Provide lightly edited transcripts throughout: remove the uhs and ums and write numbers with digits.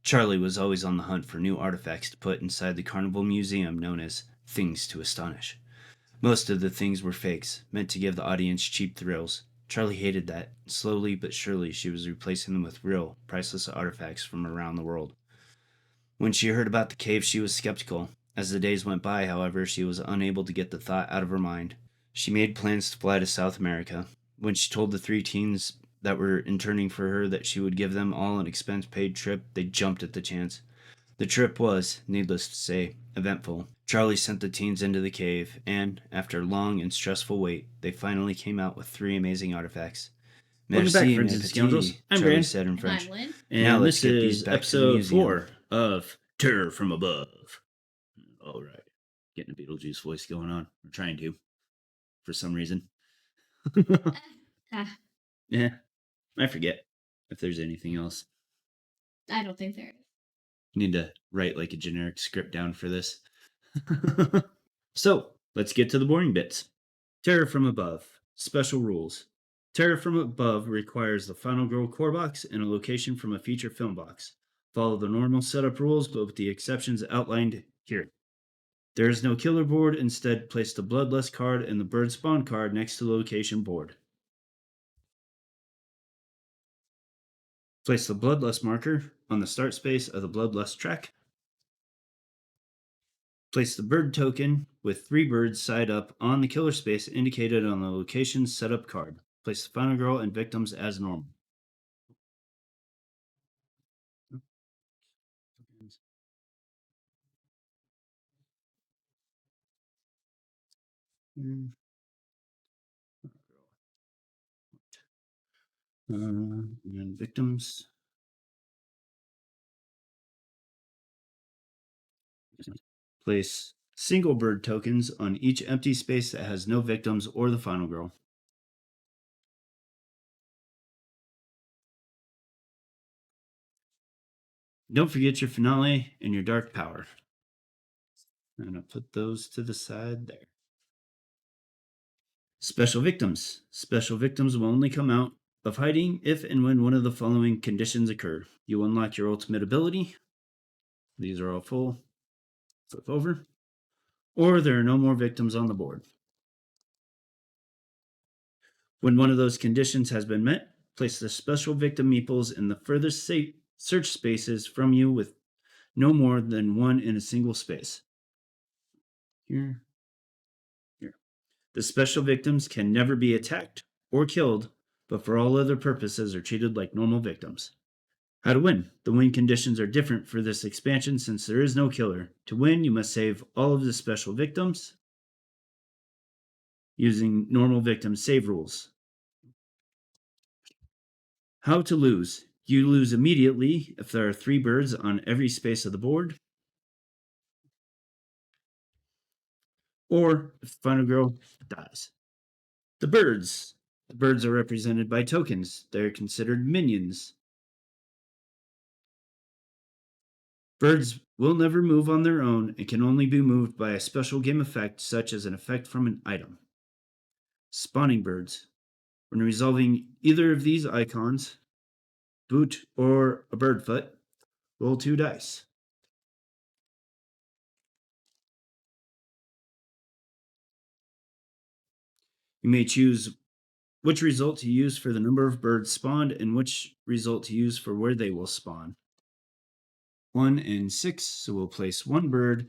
Charlie was always on the hunt for new artifacts to put inside the carnival museum known as Things to Astonish. Most of the things were fakes, meant to give the audience cheap thrills. Charlie hated that. Slowly but surely, she was replacing them with real, priceless artifacts from around the world. When she heard about the cave, she was skeptical. As the days went by, however, she was unable to get the thought out of her mind. She made plans to fly to South America. When she told the three teens that were interning for her that she would give them all an expense paid trip, they jumped at the chance. The trip was, needless to say, eventful. Charlie sent the teens into the cave, and, after a long and stressful wait, they finally came out with three amazing artifacts. Welcome back, Merci, friends mes and scoundrels. petits, I'm Charlie Bran. said in And French. I'm Lynn. Now And let's this get these is back to the episode museum. 4 of Terror from Above. All right. Getting a Beetlejuice voice going on. I'm trying to. For some reason. Ah, Yeah. I forget if there's anything else. I don't think there is. Need to write like a generic script down for this. So, let's get to the boring bits. Terror from Above. Special rules. Terror from Above requires the Final Girl core box and a location from a feature film box. Follow the normal setup rules, but with the exceptions outlined here. There is no killer board. Instead, place the Bloodlust card and the Bird Spawn card next to the location board. Place the Bloodlust marker on the start space of the Bloodlust track. Place the bird token with 3 birds side up on the killer space indicated on the location setup card. Place the Final Girl and victims as normal. And victims. Place single bird tokens on each empty space that has no victims or the Final Girl. Don't forget your finale and your dark power. I'm going to put those to the side there. Special victims. Special victims will only come out of hiding if and when one of the following conditions occur. You unlock your ultimate ability. These are all full. Flip over. Or there are no more victims on the board. When one of those conditions has been met, place the special victim meeples in the furthest search spaces from you with no more than one in a single space. Here. The special victims can never be attacked or killed, but for all other purposes are treated like normal victims. How to win. The win conditions are different for this expansion since there is no killer. To win, you must save all of the special victims using normal victim save rules. How to lose. You lose immediately if there are 3 birds on every space of the board, or if the Final Girl dies. The birds. The birds are represented by tokens. They are considered minions. Birds will never move on their own and can only be moved by a special game effect, such as an effect from an item. Spawning birds. When resolving either of these icons, boot or a bird foot, roll 2 dice. You may choose which result to use for the number of birds spawned and which result to use for where they will spawn. 1 and 6, so we'll place 1 bird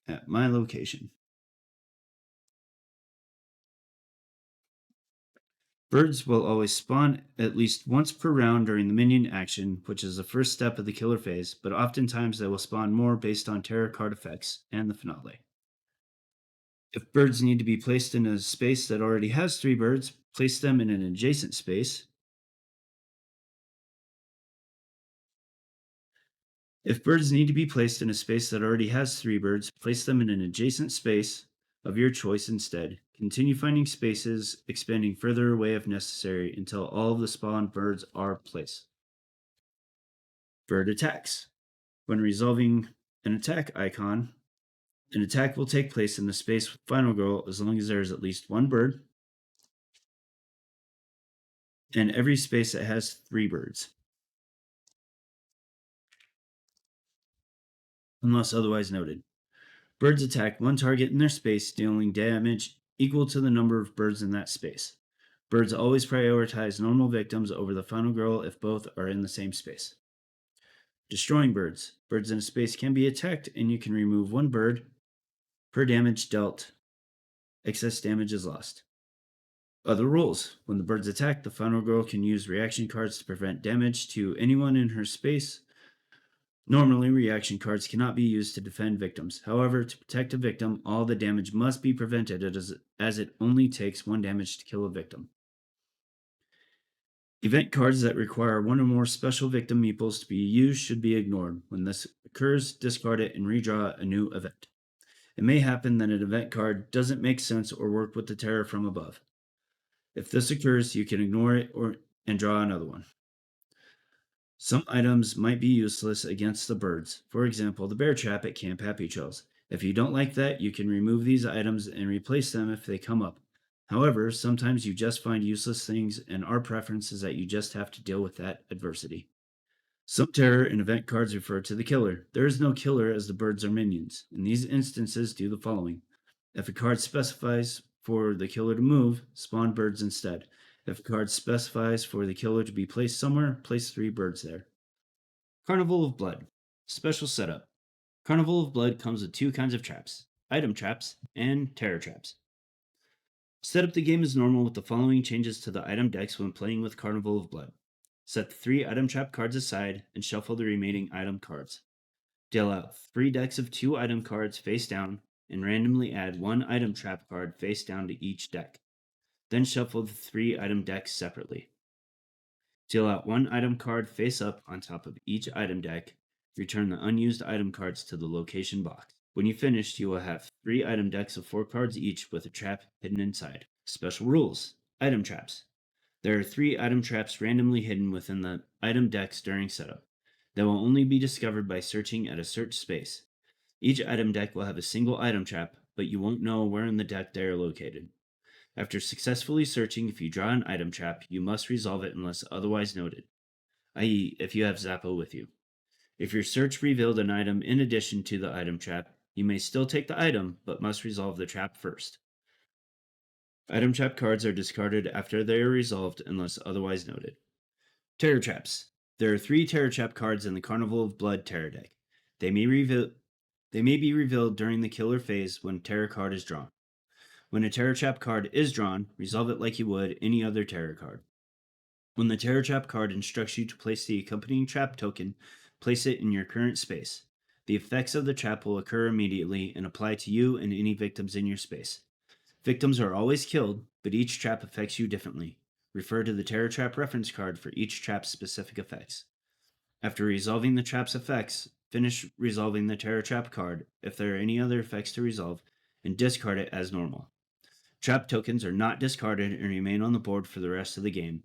at my location. Birds will always spawn at least once per round during the minion action, which is the first step of the killer phase, but oftentimes they will spawn more based on terror card effects and the finale. If birds need to be placed in a space that already has 3 birds, place them in an adjacent space. If birds need to be placed in a space that already has 3 birds, place them in an adjacent space of your choice instead. Continue finding spaces, expanding further away if necessary until all of the spawned birds are placed. Bird attacks. When resolving an attack icon, an attack will take place in the space with Final Girl as long as there is at least 1 bird, and every space that has 3 birds. unless otherwise noted. Birds attack one target in their space, dealing damage equal to the number of birds in that space. Birds always prioritize normal victims over the final girl if both are in the same space. Destroying birds. Birds in a space can be attacked, and you can remove one bird per damage dealt. Excess damage is lost. Other rules. When the birds attack, the final girl can use reaction cards to prevent damage to anyone in her space. Normally, reaction cards cannot be used to defend victims. However, to protect a victim, all the damage must be prevented as it only takes one damage to kill a victim. Event cards that require one or more special victim meeples to be used should be ignored. When this occurs, discard it and redraw a new event. It may happen that an event card doesn't make sense or work with the terror from above. If this occurs, you can ignore it and draw another one. Some items might be useless against the birds. For example, the bear trap at Camp Happy Trails. If you don't like that, you can remove these items and replace them if they come up. However, sometimes you just find useless things, and our preference is that you just have to deal with that adversity. Some terror and event cards refer to the killer. There is no killer as the birds are minions. In these instances, do the following. If a card specifies for the killer to move, spawn birds instead. If a card specifies for the killer to be placed somewhere, place 3 birds there. Carnival of Blood. Special setup. Carnival of Blood comes with 2 kinds of traps, item traps and terror traps. Set up the game as normal with the following changes to the item decks when playing with Carnival of Blood. Set the 3 item trap cards aside and shuffle the remaining item cards. Deal out 3 decks of 2 item cards face down and randomly add 1 item trap card face down to each deck. Then shuffle the 3 item decks separately. Deal out 1 item card face up on top of each item deck. Return the unused item cards to the location box. When you finish, you will have 3 item decks of 4 cards each with a trap hidden inside. Special rules. Item traps. There are 3 item traps randomly hidden within the item decks during setup. They will only be discovered by searching at a search space. Each item deck will have a single item trap, but you won't know where in the deck they are located. After successfully searching, if you draw an item trap, you must resolve it unless otherwise noted, i.e., if you have Zappo with you. If your search revealed an item in addition to the item trap, you may still take the item, but must resolve the trap first. Item trap cards are discarded after they are resolved unless otherwise noted. Terror traps. There are 3 terror trap cards in the Carnival of Blood terror deck. They may be revealed during the killer phase when terror card is drawn. When a terror trap card is drawn, resolve it like you would any other terror card. When the terror trap card instructs you to place the accompanying trap token, place it in your current space. The effects of the trap will occur immediately and apply to you and any victims in your space. Victims are always killed, but each trap affects you differently. Refer to the terror trap reference card for each trap's specific effects. After resolving the trap's effects, finish resolving the terror trap card if there are any other effects to resolve, and discard it as normal. Trap tokens are not discarded and remain on the board for the rest of the game.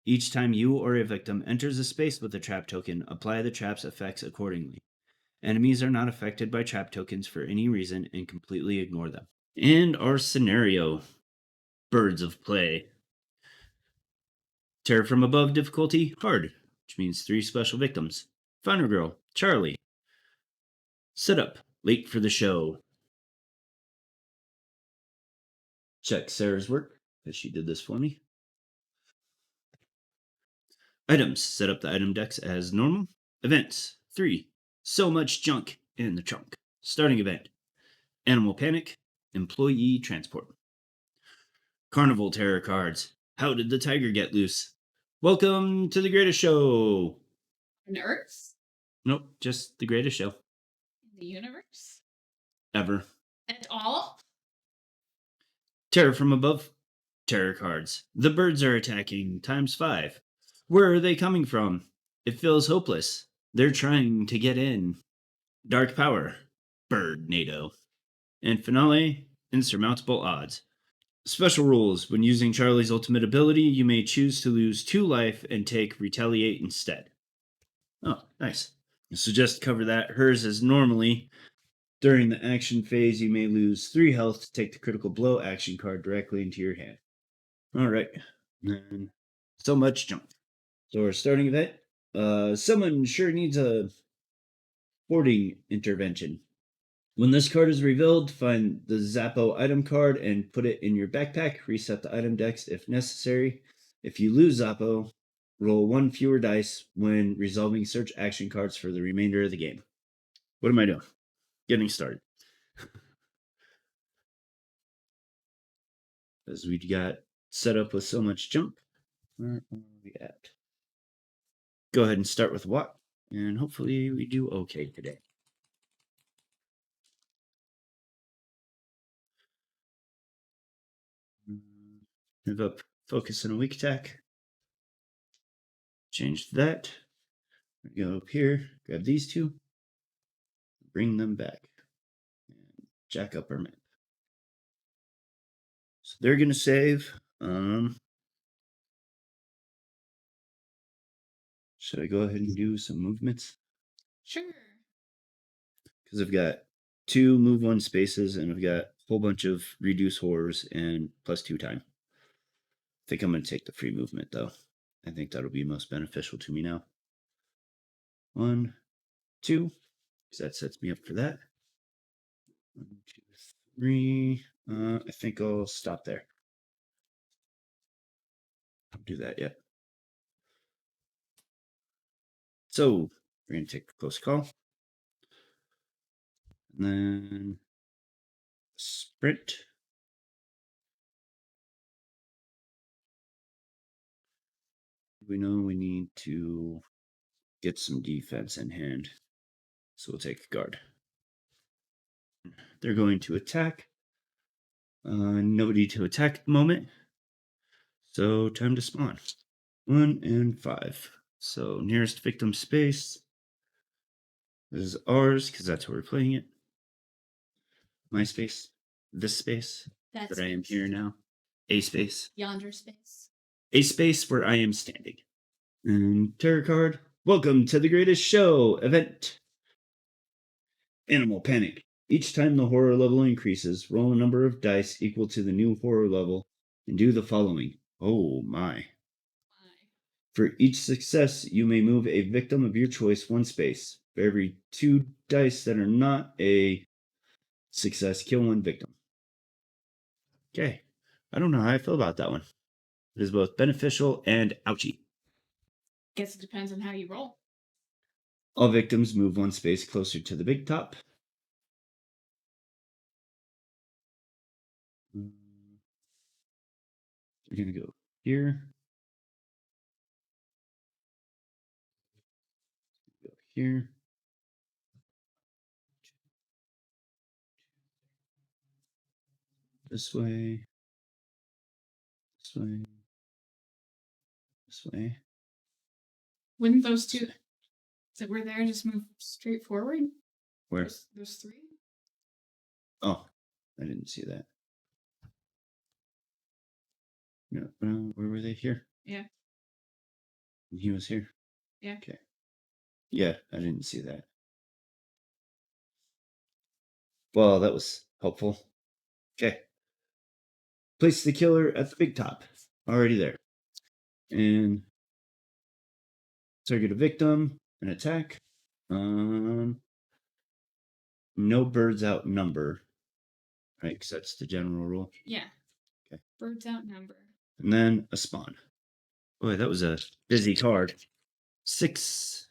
Each time you or a victim enters a space with a trap token, apply the trap's effects accordingly. Enemies are not affected by trap tokens for any reason and completely ignore them. And our scenario. Birds of Play. Terror from Above difficulty, hard, which means 3 special victims. Final girl, Charlie. Setup, late for the show. Check Sarah's work, as she did this for me. Items, set up the item decks as normal. Events, 3. So much junk in the trunk. Starting event, Animal Panic, Employee Transport. Carnival Terror Cards. How did the tiger get loose? Welcome to the greatest show. On Earth? Nope, just the greatest show. In the universe? Ever. At all? Terror from Above. Terror cards. The birds are attacking ×5. Where are they coming from? It feels hopeless. They're trying to get in. Dark Power. Bird NATO. And finale, Insurmountable Odds. Special rules. When using Charlie's ultimate ability, you may choose to lose 2 life and take Retaliate instead. Oh, nice. So just to cover that, hers is normally, during the action phase, you may lose 3 health to take the critical blow action card directly into your hand. Alright. And so much junk. So we're starting event. Someone sure needs a hoarding intervention. When this card is revealed, find the Zappo item card and put it in your backpack. Reset the item decks if necessary. If you lose Zappo, roll 1 fewer dice when resolving search action cards for the remainder of the game. What am I doing? Getting started. As we got set up with so much junk. Where are we at? Go ahead and start with what? And hopefully we do okay today. Move up focus and a weak attack. Change that. Go up here, grab these two, bring them back, and jack up our map. So they're gonna save. Should I go ahead and do some movements? Sure. Because I've got 2 move 1 spaces and I've got a whole bunch of reduce horrors and +2 time. I think I'm gonna take the free movement though. I think that'll be most beneficial to me now. 1, 2, because that sets me up for that. 1, 2, 3. I think I'll stop there. Don't do that yet. So we're gonna take a close call. And then sprint. We know we need to get some defense in hand. So we'll take a guard. They're going to attack. Nobody to attack at the moment. So time to spawn. 1 and 5. So nearest victim space. This is ours because that's where we're playing it. My space. This space That's that I am here now. A space. Yonder space. A space where I am standing. And tarot card. Welcome to the greatest show event. Animal panic. Each time the horror level increases, roll a number of dice equal to the new horror level and do the following. Oh my. For each success, you may move a victim of your choice 1 space. For every 2 dice that are not a success, kill 1 victim. Okay. I don't know how I feel about that one. It is both beneficial and ouchy. Guess it depends on how you roll. All victims move 1 space closer to the big top. We're going to go here. Go here. This way. This way. This way. Wouldn't those two that were there just move straight forward? Where? There's 3. Oh, I didn't see that. No, where were they? Here. Yeah. And he was here. Yeah. Okay. Yeah, I didn't see that. Well, that was helpful. Okay. Place the killer at the big top. Already there. And target a victim. An attack. No birds outnumber. Right, because that's the general rule. Yeah. Okay. Birds outnumber. And then a spawn. Boy, that was a busy card. 6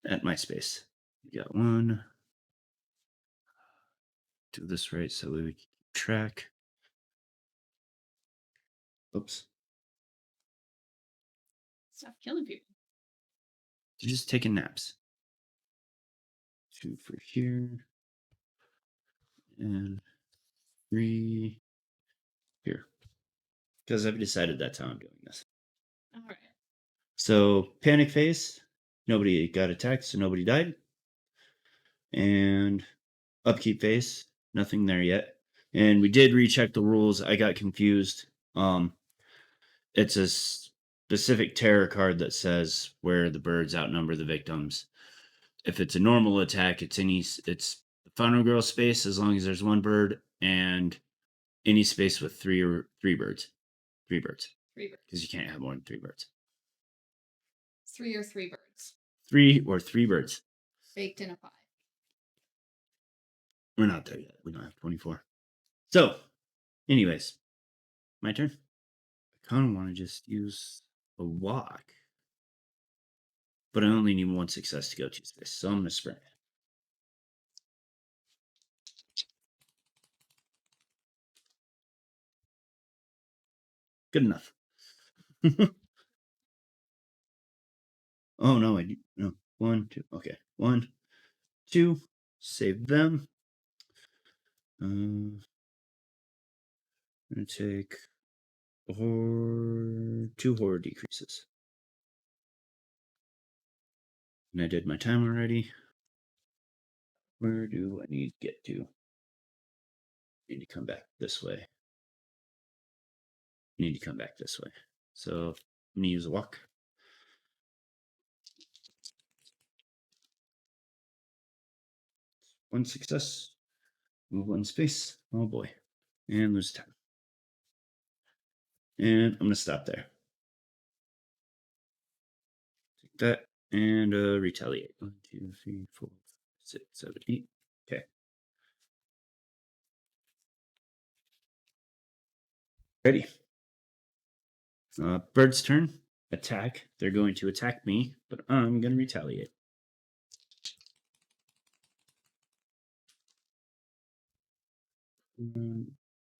at my space. We got 1. Do this right so we can keep track. Oops. Stop killing people. They're just taking naps. 2 for here. And 3 here. Because I've decided that's how I'm doing this. All right. So, panic phase. Nobody got attacked, so nobody died. And upkeep phase. Nothing there yet. And we did recheck the rules. I got confused. It's a specific terror card that says where the birds outnumber the victims. If it's a normal attack, it's the final girl space as long as there's 1 bird, and any space with 3 birds. 3 birds. 3 birds. Because you can't have more than 3 birds. 3 or 3 birds. 3 or 3 birds. Baked in a pie. We're not there yet. We don't have 24. So, anyways, my turn. I kind of want to just use a walk. But I only need one success to go to space, so I'm going to sprint. Good enough. Oh, no, I do. No. 1, 2. Okay. 1, 2. Save them. I'm going to take 2 horror decreases. And I did my time already. Where do I need to get to? I need to come back this way. I need to come back this way. So I'm going to use a walk. One success. Move one space. Oh boy. And lose time. And I'm going to stop there. Take that and retaliate. 1, 2, 3, 4, 6, 7, 8. Okay. Ready. Bird's turn. Attack. They're going to attack me, but I'm going to retaliate.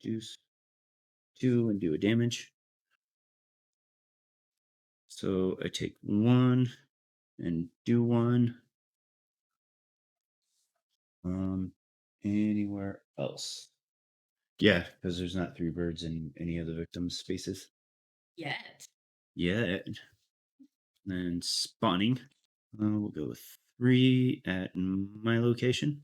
Juice 2 and do a damage. So I take 1 and do 1. Anywhere else? Yeah, because there's not 3 birds in any of the victims' spaces. Yet. Yet. And spawning. We'll go with 3 at my location.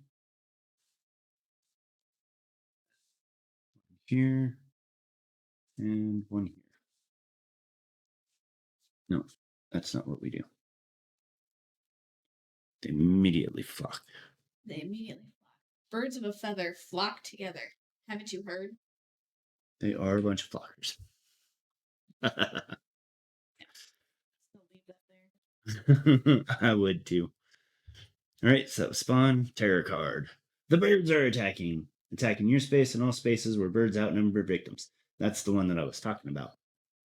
Here. And 1 here. No, that's not what we do. They immediately flock. They immediately flock. Birds of a feather flock together. Haven't you heard? They are a bunch of flockers. Still leave that there. I would too. All right, so spawn terror card. The birds are attacking. Attacking your space and all spaces where birds outnumber victims. That's the one that I was talking about.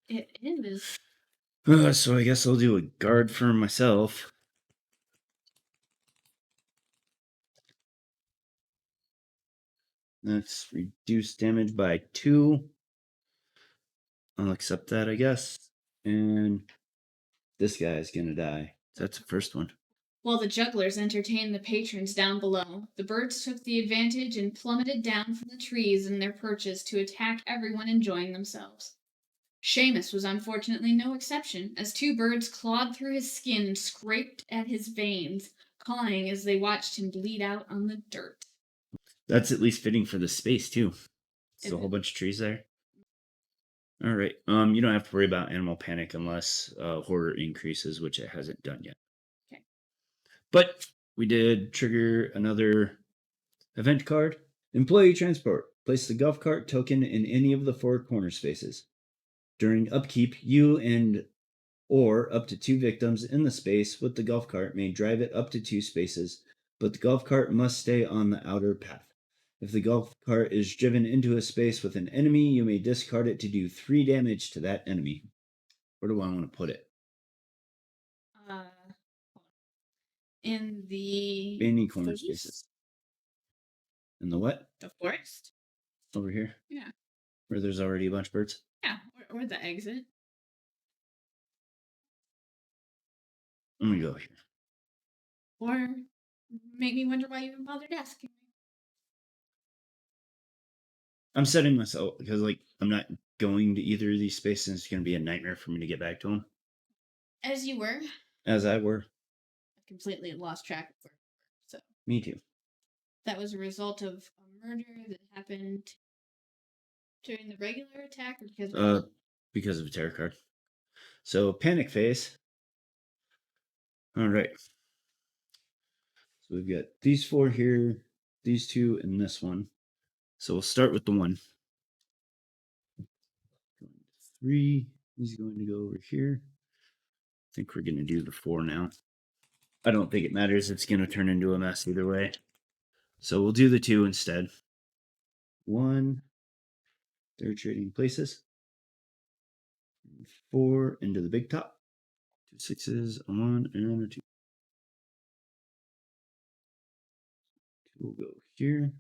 It is. So I guess I'll do a guard for myself. That's reduced damage by 2. I'll accept that, I guess. And this guy is going to die. That's the first one. While the jugglers entertained the patrons down below, the birds took the advantage and plummeted down from the trees in their perches to attack everyone enjoying themselves. Seamus was unfortunately no exception, as 2 birds clawed through his skin and scraped at his veins, cawing as they watched him bleed out on the dirt. That's at least fitting for the space, too. It's a Is whole it? bunch of trees there. All right. You don't have to worry about animal panic unless horror increases, which it hasn't done yet. Okay. But we did trigger another event card. Employee transport. Place the golf cart token in any of the 4 corner spaces. During upkeep, you and or up to 2 victims in the space with the golf cart may drive it up to 2 spaces, but the golf cart must stay on the outer path. If the golf cart is driven into a space with an enemy, you may discard it to do 3 damage to that enemy. Where do I want to put it? In the Any corner forest? spaces. In the what? The forest? Over here? Yeah. Where there's already a bunch of birds? Yeah, or the exit. I'm going to go here. Or make me wonder why you even bothered asking me. I'm setting myself because, I'm not going to either of these spaces. It's going to be a nightmare for me to get back to them. As you were. As I were. I completely lost track of where we were. So Me too. that was a result of a murder that happened during the regular attack or Because of a tarot card. So panic phase. All right. So we've got these 4 here, these 2, and this one. So we'll start with the 1. 3. He's going to go over here. I think we're going to do the 4 now. I don't think it matters. It's going to turn into a mess either way. So we'll do the 2 instead. 1. They're trading places. 4 into the big top. 2 6s, a 1, and a 2. 2 will go here.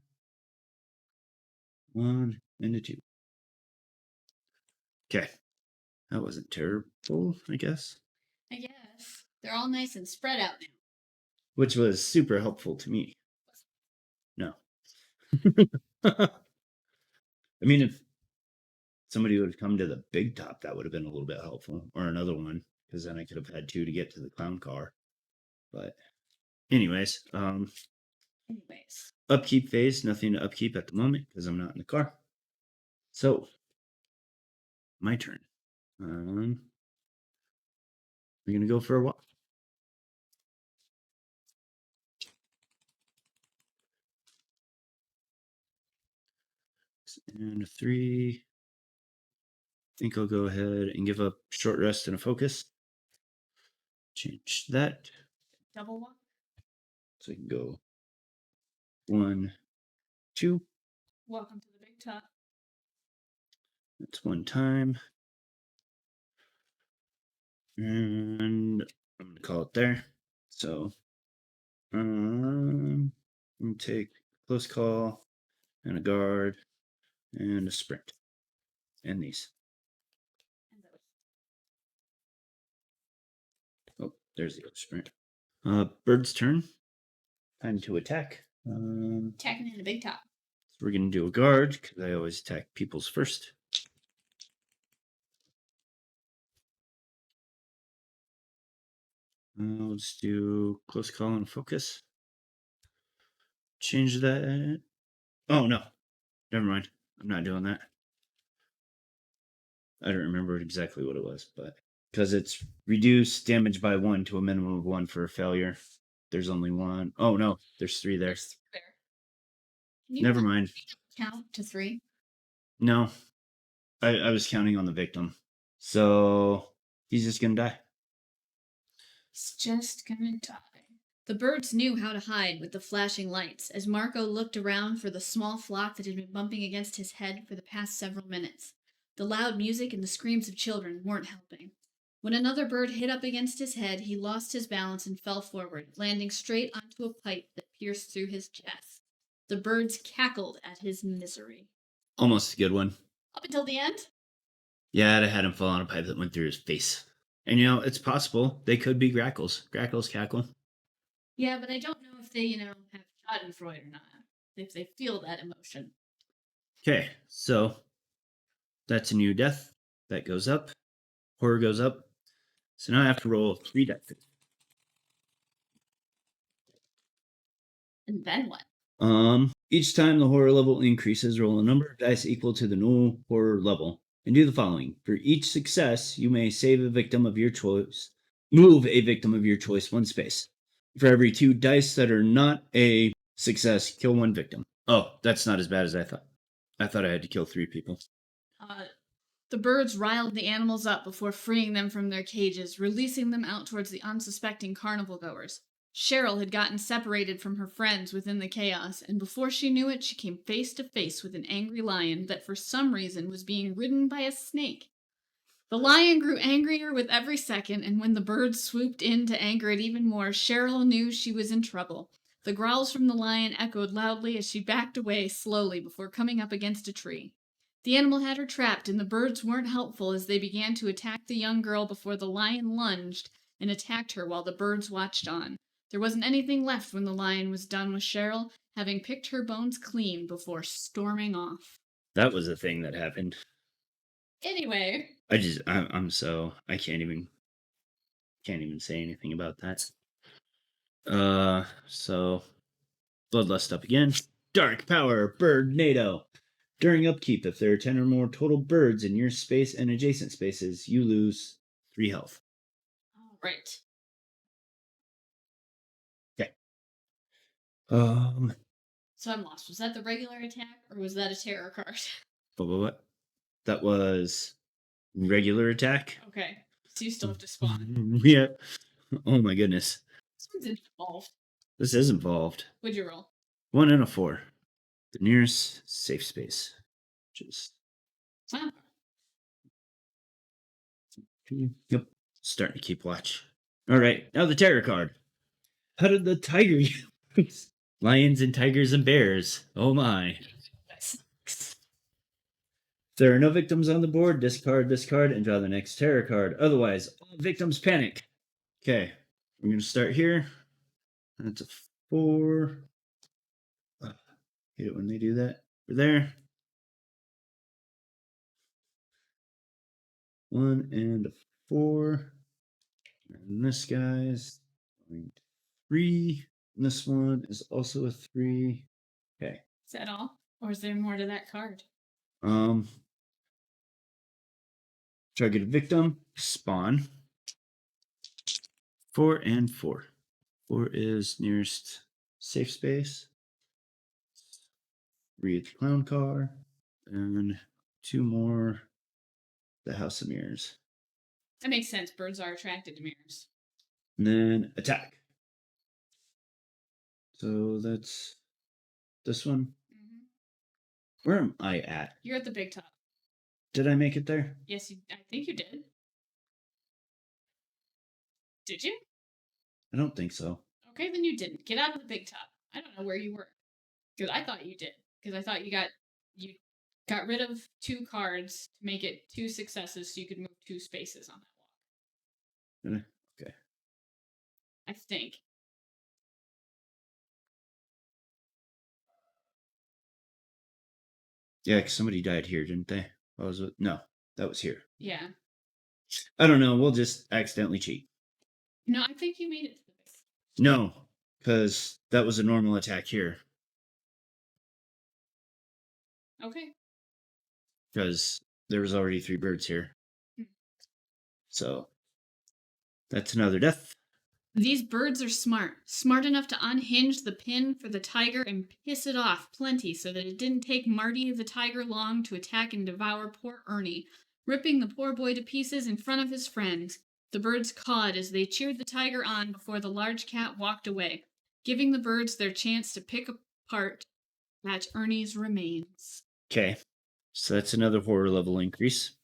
1 and a 2. Okay. That wasn't terrible, I guess. I guess. They're all nice and spread out now. Which was super helpful to me. No. I mean, if somebody would have come to the big top, that would have been a little bit helpful. Or another one, because then I could have had 2 to get to the clown car. But anyways, upkeep phase, nothing to upkeep at the moment because I'm not in the car. So, my turn. We're going to go for a walk. And a 3. I think I'll go ahead and give a short rest and a focus. Change that. Double walk. So we can go 1, 2. Welcome to the big top. That's 1 time. And I'm going to call it there. So I'm going to take a close call and a guard and a sprint. And these. Oh, there's the other sprint. Bird's turn. Time to attack. Attacking in the big top. So we're going to do a guard because I always attack people's first. I'll just do close call and focus. Change that. Oh, no. Never mind. I'm not doing that. I don't remember exactly what it was, but because it's reduce damage by 1 to a minimum of 1 for a failure. There's only 1. Oh, no. There's 3 there. There's 3 there. Can you Never mind. count to 3? No. I was counting on the victim. So he's just going to die. He's just gonna die. The birds knew how to hide with the flashing lights as Marco looked around for the small flock that had been bumping against his head for the past several minutes. The loud music and the screams of children weren't helping. When another bird hit up against his head, he lost his balance and fell forward, landing straight onto a pipe that pierced through his chest. The birds cackled at his misery. Almost a good one. Up until the end? Yeah, I'd have had him fall on a pipe that went through his face. And it's possible. They could be grackles. Grackles cackle. Yeah, but I don't know if they, have Schadenfreude or not. If they feel that emotion. Okay, so that's a new death. That goes up. Horror goes up. So now I have to roll 3 dice. And then what? Each time the horror level increases, roll a number of dice equal to the new horror level. And do the following. For each success, you may save a victim of your choice. Move a victim of your choice 1 space. For every 2 dice that are not a success, kill 1 victim. Oh, that's not as bad as I thought. I thought I had to kill 3 people. The birds riled the animals up before freeing them from their cages, releasing them out towards the unsuspecting carnival goers. Cheryl had gotten separated from her friends within the chaos, and before she knew it, she came face to face with an angry lion that for some reason was being ridden by a snake. The lion grew angrier with every second, and when the birds swooped in to anger it even more, Cheryl knew she was in trouble. The growls from the lion echoed loudly as she backed away slowly before coming up against a tree. The animal had her trapped, and the birds weren't helpful as they began to attack the young girl before the lion lunged and attacked her while the birds watched on. There wasn't anything left when the lion was done with Cheryl, having picked her bones clean before storming off. That was a thing that happened. Anyway. I can't even say anything about that. So Bloodlust up again. Dark Power, Bird NATO. During upkeep, if there are 10 or more total birds in your space and adjacent spaces, you lose 3 health. All right. Okay. So I'm lost. Was that the regular attack or was that a terror card? What? That was regular attack. Okay. So you still have to spawn. Yeah. Oh my goodness. This one's involved. This is involved. What'd you roll? 1 and a 4. The nearest safe space. Just Wow. yep. Starting to keep watch. All right, now the terror card. How did the tiger use? Lions and tigers and bears. Oh my. If there are no victims on the board, discard this card and draw the next terror card. Otherwise, all victims panic. Okay, we're going to start here. That's a 4. Hate it when they do that. We're there. 1 and a 4. And this guy's going to 3. And this one is also a 3. Okay. Is that all? Or is there more to that card? Target victim, spawn. 4 and 4. 4 is nearest safe space. 3 at the clown car. And 2 more, the house of mirrors. That makes sense. Birds are attracted to mirrors. And then attack. So that's this one. Mm-hmm. Where am I at? You're at the big top. Did I make it there? Yes, I think you did. Did you? I don't think so. Okay, then you didn't. Get out of the big top. I don't know where you were. Because I thought you did. Because I thought you got rid of 2 cards to make it 2 successes so you could move 2 spaces on that walk. Okay. I think. Yeah, because somebody died here, didn't they? What was it? No, that was here. Yeah. I don't know. We'll just accidentally cheat. No, I think you made it to the base. No, because that was a normal attack here. Okay. Because there was already 3 birds here. So that's another death. These birds are smart. Smart enough to unhinge the pin for the tiger and piss it off plenty so that it didn't take Marty the tiger long to attack and devour poor Ernie, ripping the poor boy to pieces in front of his friends. The birds cawed as they cheered the tiger on before the large cat walked away, giving the birds their chance to pick apart at Ernie's remains. Okay. So that's another horror level increase.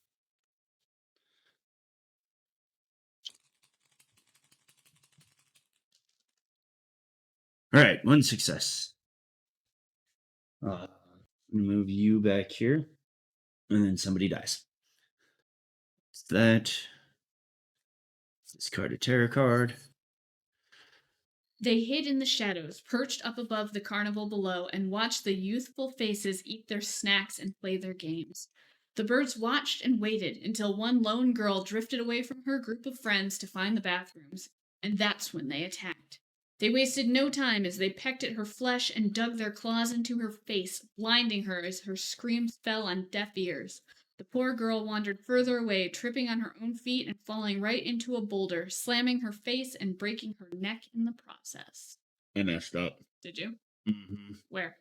All right, 1 success. I'm going to move you back here. And then somebody dies. That. Discard a terror card. They hid in the shadows, perched up above the carnival below, and watched the youthful faces eat their snacks and play their games. The birds watched and waited until one lone girl drifted away from her group of friends to find the bathrooms, and that's when they attacked. They wasted no time as they pecked at her flesh and dug their claws into her face, blinding her as her screams fell on deaf ears. The poor girl wandered further away, tripping on her own feet and falling right into a boulder, slamming her face and breaking her neck in the process. I messed up. Did you? Mm-hmm. Where?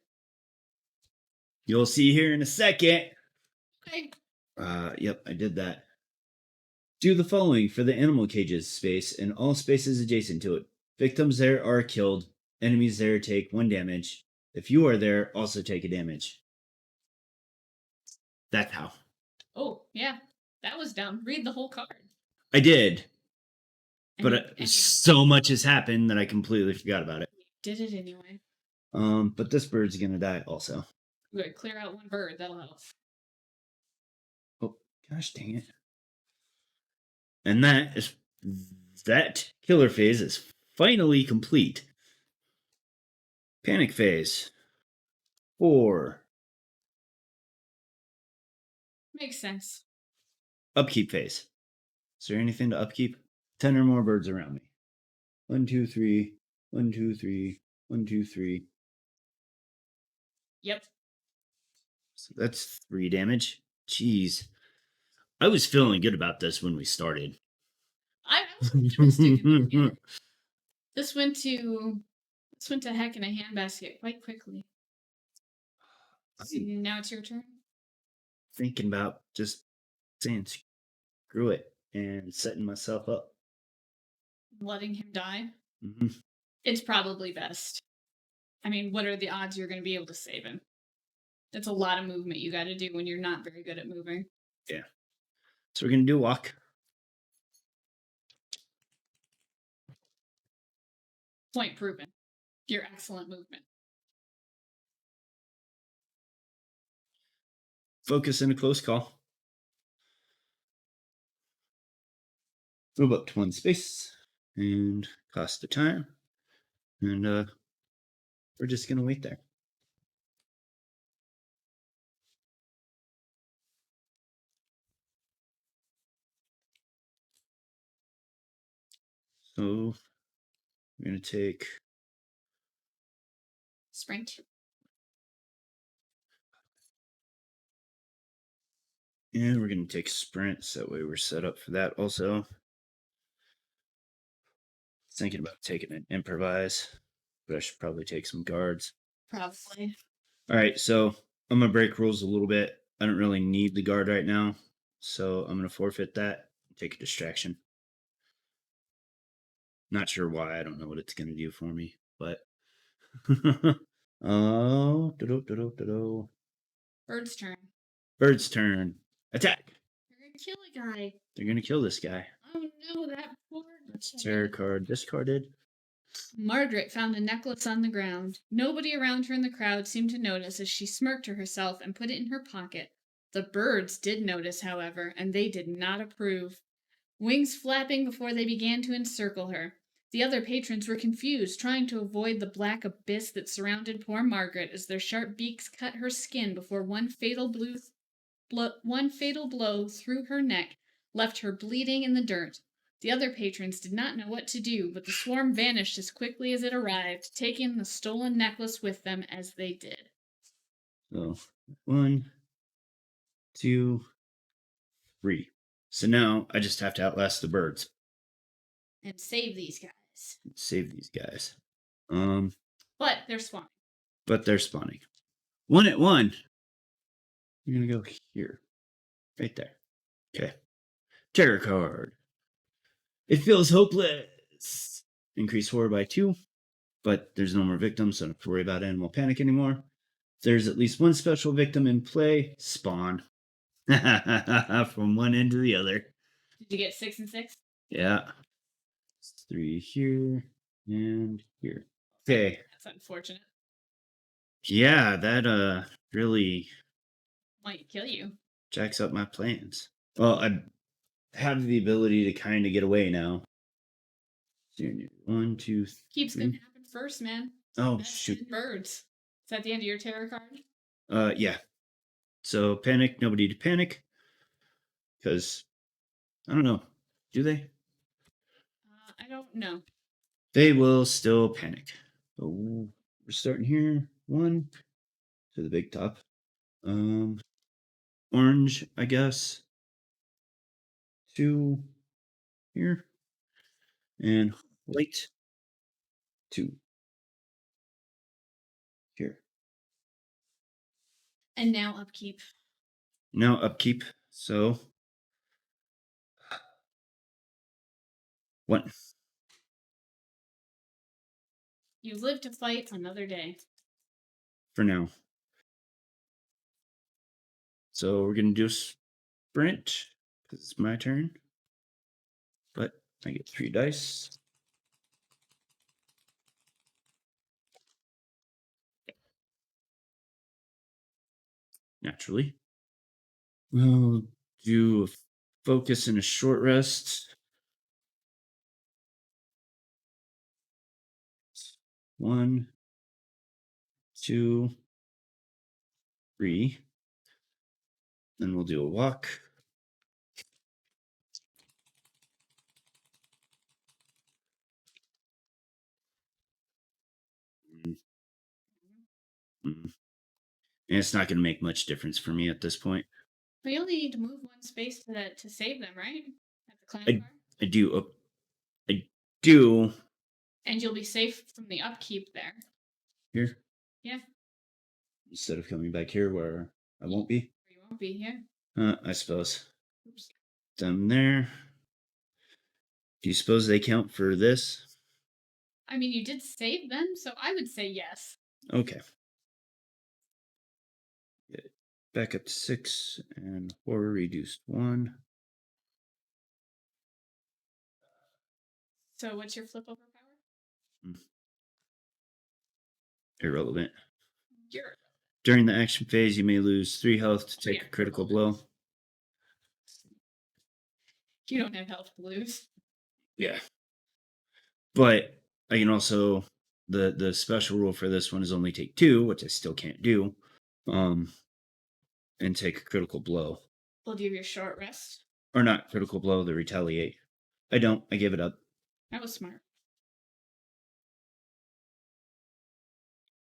You'll see here in a second. Okay. Yep, I did that. Do the following for the animal cages space and all spaces adjacent to it. Victims there are killed. Enemies there take 1 damage. If you are there, also take a damage. That's how. Oh, yeah. That was dumb. Read the whole card. I did. And But you so much has happened that I completely forgot about it. did it anyway. But this bird's gonna die also. Good. Clear out 1 bird. That'll help. Oh, gosh dang it. And that killer phase is finally complete. Panic phase. 4. Makes sense. Upkeep phase. Is there anything to upkeep? 10 or more birds around me. 1, 2, 3. 1, 2, 3. 1, 2, 3. Yep. So that's 3 damage. Jeez. I was feeling good about this when we started. I was optimistic in the beginning. This went to heck in a handbasket quite quickly. So now it's your turn. Thinking about just saying screw it and setting myself up. Letting him die. Mm-hmm. It's probably best. I mean, what are the odds you're going to be able to save him? That's a lot of movement you got to do when you're not very good at moving. Yeah. So we're going to do a walk. Point proven. Your excellent movement. Focus in a close call. Move up to one space and cost the time. And we're just going to wait there. So we're going to take Sprint. and we're going to take sprints. That way we're set up for that also. Thinking about taking an improvise, but I should probably take some guards. Probably. All right, so I'm going to break rules a little bit. I don't really need the guard right now, so I'm going to forfeit that and take a distraction. Not sure why. I don't know what it's going to do for me, but oh, Bird's turn. Bird's turn. Attack. You're going to kill a guy. They're going to kill this guy. Oh no, that poor That's terror card discarded. Margaret found a necklace on the ground. Nobody around her in the crowd seemed to notice as she smirked to herself and put it in her pocket. The birds did notice, however, and they did not approve. Wings flapping before they began to encircle her. The other patrons were confused, trying to avoid the black abyss that surrounded poor Margaret as their sharp beaks cut her skin before one fatal blow through her neck left her bleeding in the dirt. The other patrons did not know what to do, but the swarm vanished as quickly as it arrived, taking the stolen necklace with them as they did. So 1, 2, 3. So now I just have to outlast the birds. And save these guys. Save these guys. But they're spawning. But they're spawning. 1 at 1. You're gonna go here. Right there. Okay. Terror card. It feels hopeless. Increase horror by 2. But there's no more victims, so I don't have to worry about animal panic anymore. If there's at least one special victim in play, spawn. From one end to the other. Did you get 6 and 6? Yeah. 3 here and here. Okay. That's unfortunate. Yeah, that really Might kill you. jacks up my plans. Well, I have the ability to kind of get away now. 1, 2, 3. Keeps gonna happen first, man. Oh, That's shoot. 10 birds. Is that the end of your terror card? Yeah. So panic, nobody to panic. Because, I don't know. Do they? I don't know. They will still panic. So we're starting here. 1 to the big top. Orange, I guess. 2 here. And white. 2 here. And now upkeep. Now upkeep. So 1. You live to fight another day. For now. So we're gonna do a sprint because it's my turn. But I get 3 dice. Naturally. We'll do a focus and a short rest. 1, 2, 3. Then we'll do a walk. And it's not going to make much difference for me at this point. But you only need to move one space to save them, right? At the clan car? I do. I do. And you'll be safe from the upkeep there. Here? Yeah. Instead of coming back here where I won't be? You won't be here. I suppose. Oops. Them there. Do you suppose they count for this? I mean, you did save them, so I would say yes. Okay. Get back up to 6 and horror reduced 1. So what's your flip over power? Irrelevant. You're During the action phase, you may lose 3 health to take Yeah, a critical irrelevant. blow. You don't have health to lose. Yeah. But I can also the special rule for this one is only take 2, which I still can't do. And take a critical blow. Well, do you have your short rest? Or not critical blow, the retaliate. I don't. I give it up. That was smart.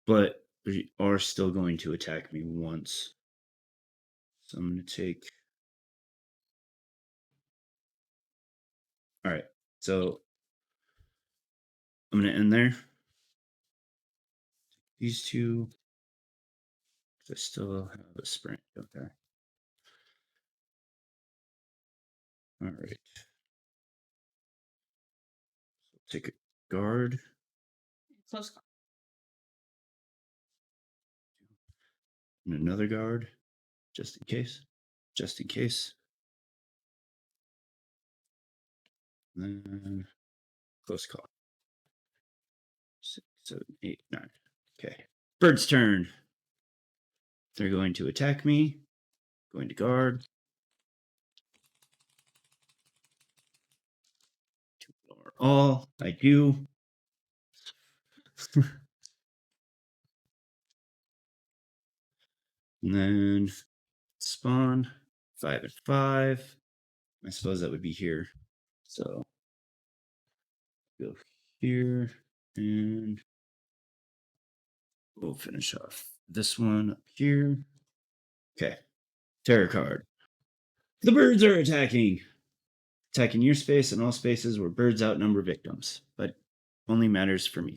But they are still going to attack me once. So I'm going to take. All right. So I'm going to end there. These two. I still have a sprint. Okay. All right. So take a guard. Close call. And another guard. Just in case. Just in case. Then close call. 6, 7, 8, 9. Okay. Bird's turn. They're going to attack me. Going to guard. To ignore all. I do. And then spawn 5 and 5. I suppose that would be here. So go here and we'll finish off this one up here. Okay. Terror card. The birds are attacking. Attacking your space and all spaces where birds outnumber victims, but only matters for me.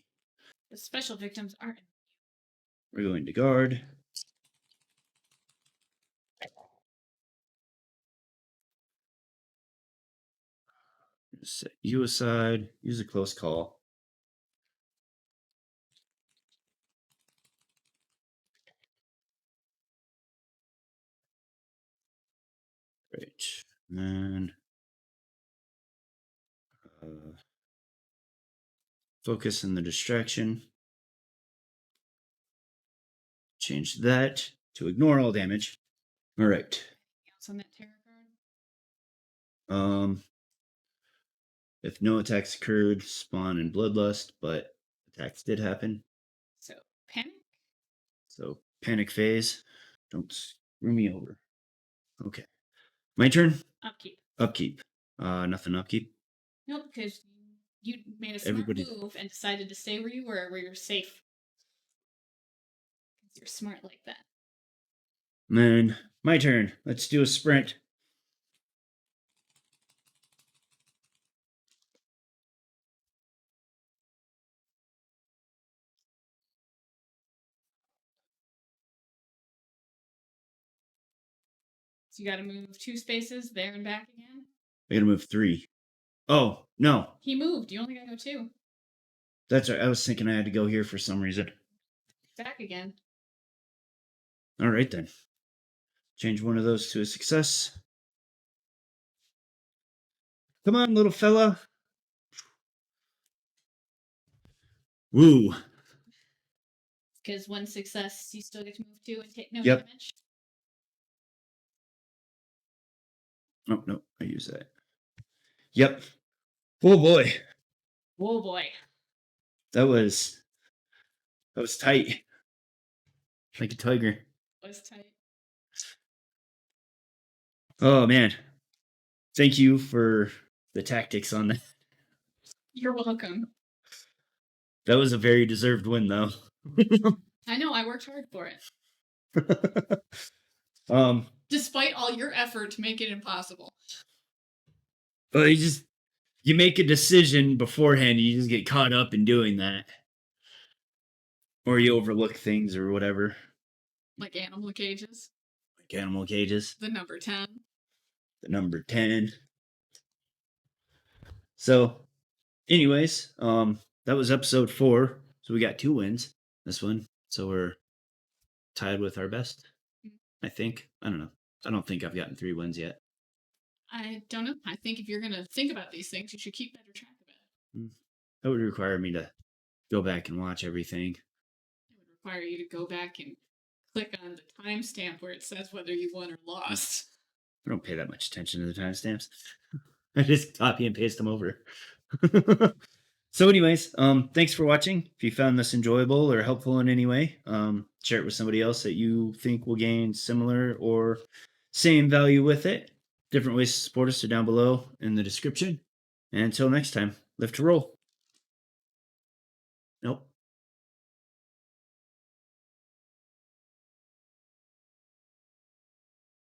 The special victims aren't. We're going to guard. Set you aside. Use a close call. Great. And then focus in the distraction. Change that to ignore all damage. All right. Anything else on that terror card? If no attacks occurred, spawn and bloodlust, but attacks did happen. So panic. So panic phase. Don't screw me over. Okay. My turn. Upkeep. Upkeep. Nothing upkeep. Nope, because you made a smart move and decided to stay where you were, where you're safe. Because you're smart like that. Then my turn. Let's do a sprint. So you got to move 2 spaces there and back again. I gotta move 3. Oh, no. He moved. You only got to go 2. That's right. I was thinking I had to go here for some reason. Back again. All right, then. Change one of those to a success. Come on, little fella. Woo. Because 1 success, you still get to move 2 and take no Yep. damage. Oh, no. I use that. Yep. Oh, boy. Oh boy. That was tight. Like a tiger. That was tight. Oh, man. Thank you for the tactics on that. You're welcome. That was a very deserved win, though. I know, I worked hard for it. Despite all your effort to make it impossible. Well, you make a decision beforehand, you just get caught up in doing that. Or you overlook things or whatever. Like animal cages. Like animal cages. The number 10. The number 10. So, anyways, that was episode 4. So we got 2 wins. This one. So we're tied with our best, I think. I don't know. I don't think I've gotten 3 wins yet. I don't know. I think if you're going to think about these things, you should keep better track of it. That would require me to go back and watch everything. It would require you to go back and click on the timestamp where it says whether you won or lost. I don't pay that much attention to the timestamps. I just copy and paste them over. So, anyways, thanks for watching. If you found this enjoyable or helpful in any way, share it with somebody else that you think will gain similar or same value with it. Different ways to support us are down below in the description. And until next time, live to roll. Nope.